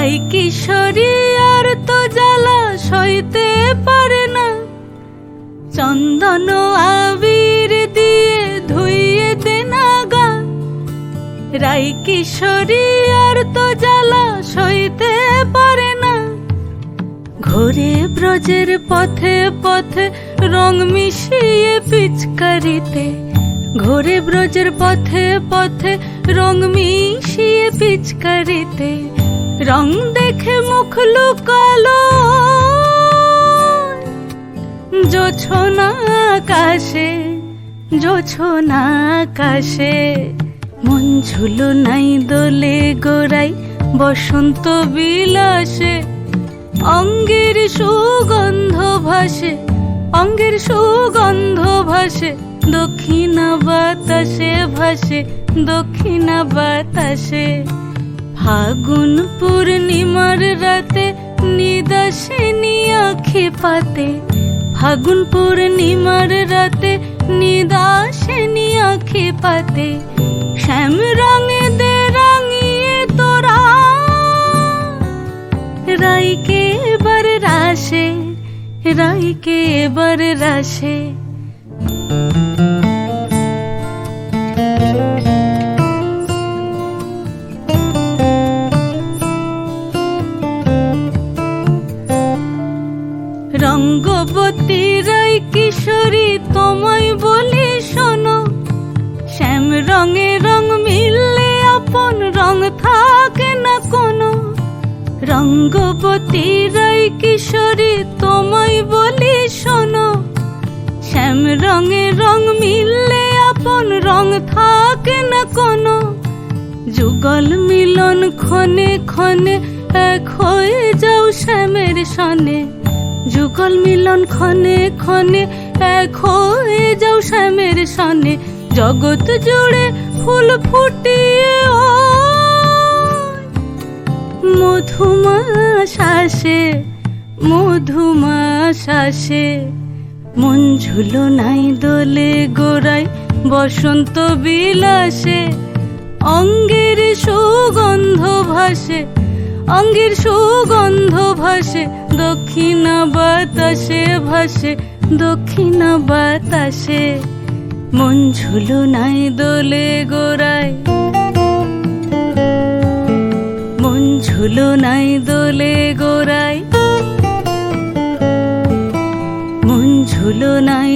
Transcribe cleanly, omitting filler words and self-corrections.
রাই কিশোরী আর তো জ্বালা সইতে পারে না, চন্দন আবির দিয়ে ধুইয়ে দে না গা। রাই কিশোরী আর তো জ্বালা সইতে পারে না, ঘোরে ব্রজের পথে পথে রং মিশিয়ে পিচকারিতে, ঘোরে ব্রজের পথে পথে রং মিশিয়ে পিচকারিতে, রং দেখে মুখ লুকালো জোছনা আকাশে, জোছনা আকাশে। মন ঝুলো নাই দোলে গোড়াই বসন্ত বিলাসে, অঙ্গের সুগন্ধ ভাসে, অঙ্গের সুগন্ধ ভাসে, দক্ষিণা বাতাসে ভাসে, দক্ষিণা বাতাসে। ফাগুন পূর্ণিমার রাতে নিদাসিনী আঁখি পাতে, ফাগুন পূর্ণিমার রাতে নিদাসিনী আঁখি পাতে, শ্যাম রঙে দে রাঙিয়ে তোরা রাইকে এবার রাশে, রাইকে এবার রাশে। রঙ্গবতী রাই কিশোরী তোমায় বলি শোনো, শ্যাম রঙে রং মিললে আপন রং থাকে না কোনো। রঙ্গবতী রাই কিশোরী তোমায় বলি শোনো, শ্যাম রঙে রং মিললে আপন রং থাকে না কোনো। যুগল মিলন ক্ষণে ক্ষণে এক হয়ে যাও শ্যামের সনে, যুগল মিলন ক্ষণে ক্ষণে এক হয়ে যাও শ্যামের সনে। জগৎ জুড়ে ফুল ফুটিয়ে ও মধুমাশাসে, মধুমাশাসে। মন ঝুলো নাই দোলে গোড়াই বসন্ত বিলাসে, অঙ্গের সুগন্ধ ভাসে, অঙ্গের সুগন্ধ ভাসে, দক্ষিণা বাতাসে ভাসে, দক্ষিণা বাতাসে। মন ঝুলো নাই দোলে গোড়ায়, মন ঝুলো নাই দোলে গোড়ায়, মন ঝুলো নাই